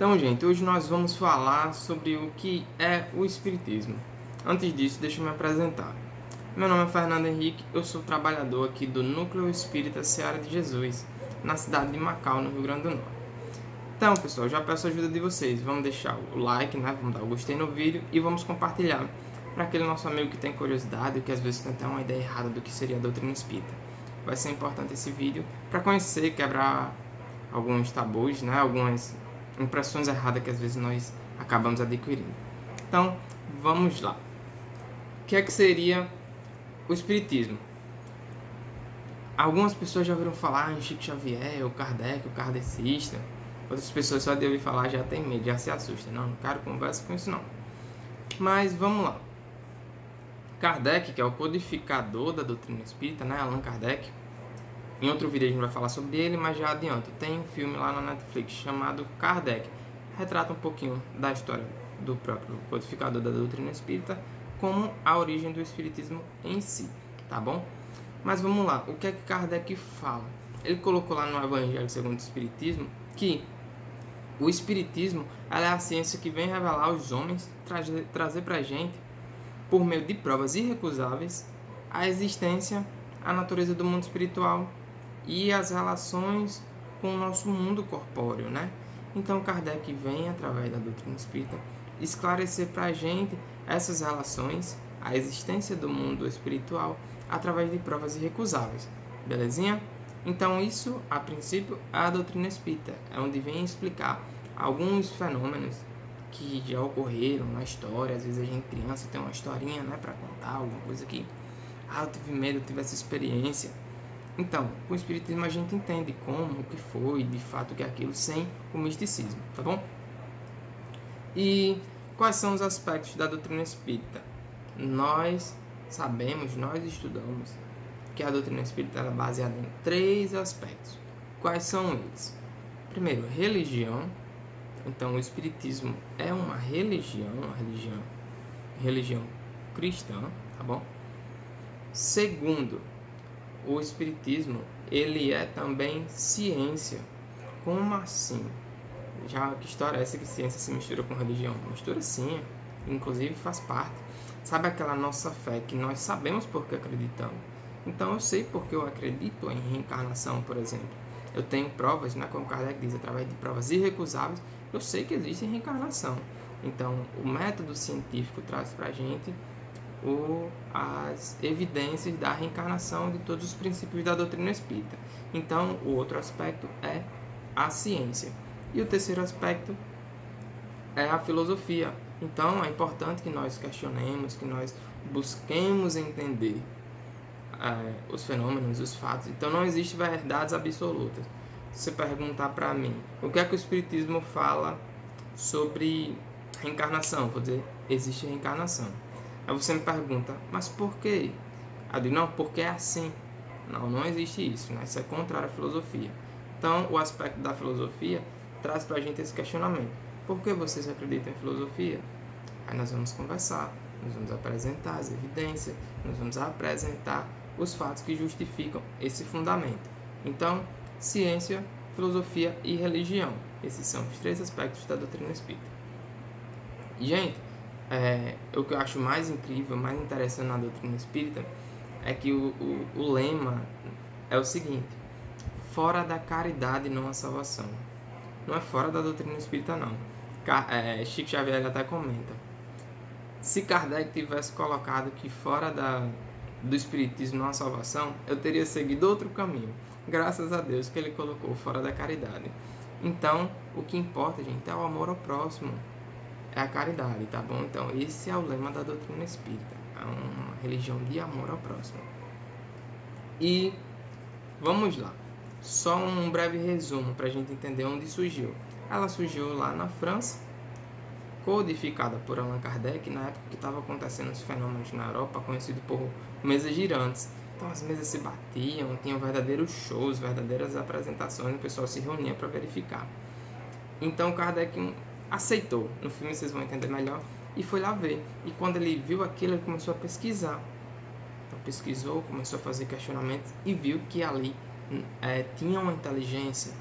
Então, gente, hoje nós vamos falar sobre o que é o Espiritismo. Antes disso, deixa eu me apresentar. Meu nome é Fernando Henrique, eu sou trabalhador aqui do Núcleo Espírita Seara de Jesus, na cidade de Macau, no Rio Grande do Norte. Então, pessoal, já peço a ajuda de vocês. Vamos deixar o like, né? Vamos dar o gostei no vídeo e vamos compartilhar para aquele nosso amigo que tem curiosidade e que às vezes tem até uma ideia errada do que seria a doutrina espírita. Vai ser importante esse vídeo para conhecer, quebrar alguns tabus, né? Algumas impressões erradas que às vezes nós acabamos adquirindo. Então, vamos lá. O que é que seria o Espiritismo? Algumas pessoas já ouviram falar em Chico Xavier, o Kardec, o kardecista. Outras pessoas só de ouvir falar já tem medo, já se assustam. Não quero conversa com isso não. Mas vamos lá. Kardec, que é o codificador da doutrina espírita, né? Allan Kardec. Em outro vídeo a gente vai falar sobre ele, mas já adianto. Tem um filme lá na Netflix chamado Kardec. Retrata um pouquinho da história do próprio codificador da doutrina espírita, como a origem do espiritismo em si, tá bom? Mas vamos lá, o que é que Kardec fala? Ele colocou lá no Evangelho segundo o Espiritismo que o Espiritismo é a ciência que vem revelar aos homens, trazer pra gente, por meio de provas irrecusáveis, a existência, a natureza do mundo espiritual e as relações com o nosso mundo corpóreo, né? Então Kardec vem, através da doutrina espírita, esclarecer para a gente essas relações, a existência do mundo espiritual, através de provas irrecusáveis, belezinha? Então isso, a princípio, é a doutrina espírita, é onde vem explicar alguns fenômenos que já ocorreram na história. Às vezes a gente criança tem uma historinha, né, para contar, alguma coisa que eu tive medo, eu tive essa experiência. Então, com o Espiritismo a gente entende como, o que foi, de fato, que é aquilo, sem o misticismo, tá bom? E quais são os aspectos da doutrina espírita? Nós sabemos, nós estudamos que a doutrina espírita é baseada em 3 aspectos. Quais são eles? Primeiro, religião. Então, o Espiritismo é uma religião cristã, tá bom? Segundo, o Espiritismo, ele é também ciência. Como assim? Já que história é essa que ciência se mistura com religião? Mistura sim, inclusive faz parte. Sabe aquela nossa fé que nós sabemos porque acreditamos? Então eu sei porque eu acredito em reencarnação, por exemplo. Eu tenho provas, né, como Kardec diz, através de provas irrecusáveis, eu sei que existe reencarnação. Então o método científico traz pra gente as evidências da reencarnação de todos os princípios da doutrina espírita. Então, o outro aspecto é a ciência. E o terceiro aspecto é a filosofia. Então, é importante que nós questionemos, que nós busquemos entender os fenômenos, os fatos. Então, não existe verdades absolutas. Se você perguntar para mim, o que é que o Espiritismo fala sobre reencarnação? Vou dizer, existe reencarnação. Aí você me pergunta, mas por quê? Eu digo, não, porque é assim. Não existe isso, né? Isso é contrário à filosofia. Então, o aspecto da filosofia traz pra gente esse questionamento. Por que vocês acreditam em filosofia? Aí nós vamos conversar, nós vamos apresentar as evidências, nós vamos apresentar os fatos que justificam esse fundamento. Então, ciência, filosofia e religião. Esses são os 3 aspectos da doutrina espírita. Gente, o que eu acho mais incrível, mais interessante na doutrina espírita é que o lema é o seguinte: fora da caridade não há salvação. Não é fora da doutrina espírita, não. Chico Xavier até comenta: se Kardec tivesse colocado que fora do espiritismo não há salvação, eu teria seguido outro caminho. Graças a Deus que ele colocou fora da caridade. Então, o que importa, gente, é o amor ao próximo. É a caridade, tá bom? Então, esse é o lema da doutrina espírita. É uma religião de amor ao próximo. E vamos lá. Só um breve resumo para a gente entender onde surgiu. Ela surgiu lá na França, codificada por Allan Kardec, na época que estava acontecendo os fenômenos na Europa, conhecido por mesas girantes. Então, as mesas se batiam, tinham verdadeiros shows, verdadeiras apresentações, o pessoal se reunia para verificar. Então, Kardec aceitou, no filme vocês vão entender melhor, e foi lá ver. E quando ele viu aquilo, ele começou a pesquisar. Então pesquisou, começou a fazer questionamentos e viu que ali tinha uma inteligência,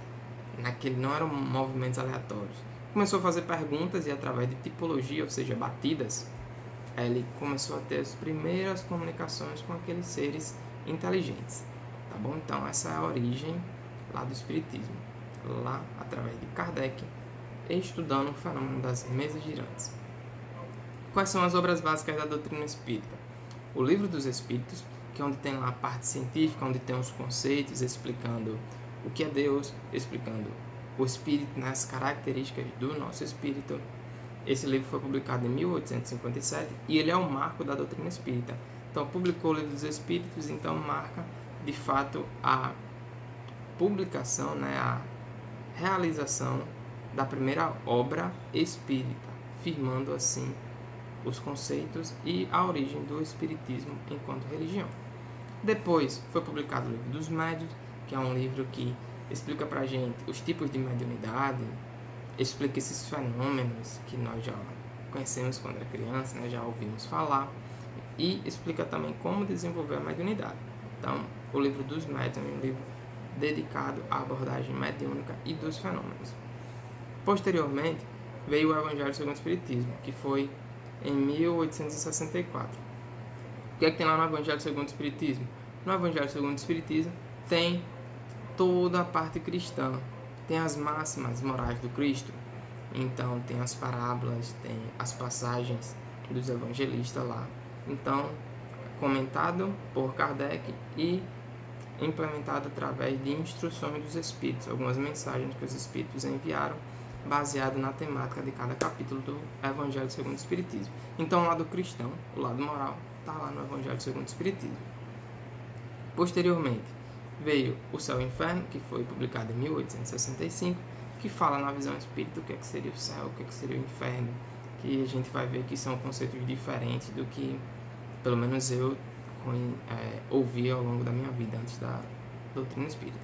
naquele não eram movimentos aleatórios, Começou a fazer perguntas e através de tipologia, ou seja, batidas, ele começou a ter as primeiras comunicações com aqueles seres inteligentes, tá bom? Então essa é a origem lá do espiritismo, lá através de Kardec, estudando o fenômeno das mesas girantes. Quais são as obras básicas da doutrina espírita? O Livro dos Espíritos, que é onde tem lá a parte científica, onde tem os conceitos explicando o que é Deus, explicando o espírito, né, as características do nosso espírito. Esse livro foi publicado em 1857 e ele é o marco da doutrina espírita. Então, publicou o Livro dos Espíritos, então marca de fato a publicação, né, a realização da primeira obra espírita, firmando assim os conceitos e a origem do espiritismo enquanto religião. Depois foi publicado o Livro dos Médiuns, que é um livro que explica pra gente os tipos de mediunidade, explica esses fenômenos que nós já conhecemos quando era criança, né, já ouvimos falar, e explica também como desenvolver a mediunidade. Então, o Livro dos Médiuns é um livro dedicado à abordagem mediúnica e dos fenômenos. Posteriormente, veio o Evangelho segundo o Espiritismo, que foi em 1864. O que é que tem lá no Evangelho segundo o Espiritismo? No Evangelho segundo o Espiritismo tem toda a parte cristã, tem as máximas morais do Cristo, então tem as parábolas, tem as passagens dos evangelistas lá, então comentado por Kardec e implementado através de instruções dos Espíritos, algumas mensagens que os Espíritos enviaram baseado na temática de cada capítulo do Evangelho segundo o Espiritismo. Então o lado cristão, o lado moral, está lá no Evangelho segundo o Espiritismo. Posteriormente, veio O Céu e o Inferno, que foi publicado em 1865, que fala na visão espírita o que seria o céu, o que seria o inferno, que a gente vai ver que são conceitos diferentes do que, pelo menos eu, ouvi ao longo da minha vida antes da doutrina espírita.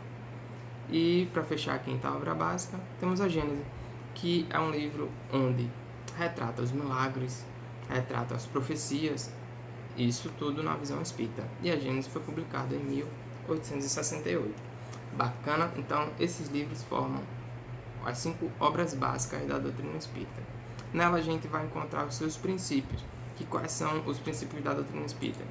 E, para fechar aqui a obra básica, temos a Gênese, que é um livro onde retrata os milagres, retrata as profecias, isso tudo na visão espírita. E a Gênese foi publicada em 1868. Bacana? Então, esses livros formam as 5 obras básicas da doutrina espírita. Nela a gente vai encontrar os seus princípios. Que quais são os princípios da doutrina espírita?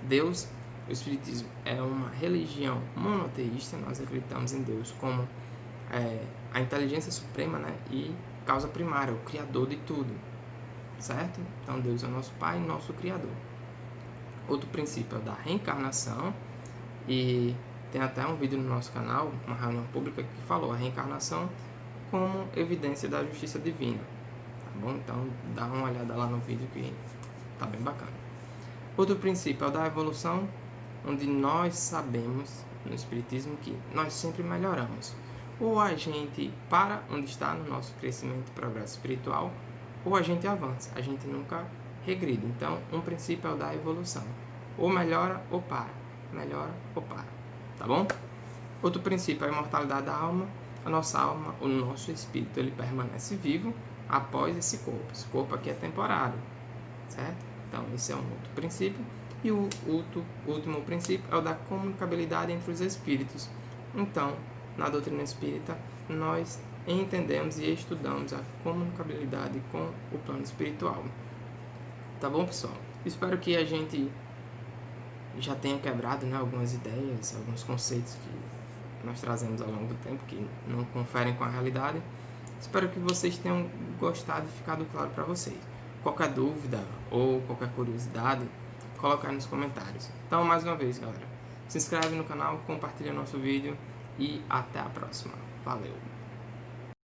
Deus, o espiritismo é uma religião monoteísta, nós acreditamos em Deus como a inteligência suprema, né, e causa primária, o criador de tudo, certo? Então Deus é nosso Pai, nosso Criador. Outro princípio é o da reencarnação, e tem até um vídeo no nosso canal, uma reunião pública, que falou a reencarnação como evidência da justiça divina, tá bom? Então dá uma olhada lá no vídeo que tá bem bacana. Outro princípio é o da evolução, onde nós sabemos no espiritismo que nós sempre melhoramos. Ou a gente para onde está no nosso crescimento e progresso espiritual, ou a gente avança, a gente nunca regride. Então, um princípio é o da evolução. Ou melhora ou para. Melhora ou para. Tá bom? Outro princípio é a imortalidade da alma. A nossa alma, o nosso espírito, ele permanece vivo após esse corpo. Esse corpo aqui é temporário, certo? Então, esse é um outro princípio. E o último princípio é o da comunicabilidade entre os espíritos. Então, na doutrina espírita, nós entendemos e estudamos a comunicabilidade com o plano espiritual. Tá bom, pessoal? Espero que a gente já tenha quebrado, né, algumas ideias, alguns conceitos que nós trazemos ao longo do tempo, que não conferem com a realidade. Espero que vocês tenham gostado e ficado claro para vocês. Qualquer dúvida ou qualquer curiosidade, coloque aí nos comentários. Então, mais uma vez, galera, se inscreve no canal, compartilha nosso vídeo e até a próxima. Valeu!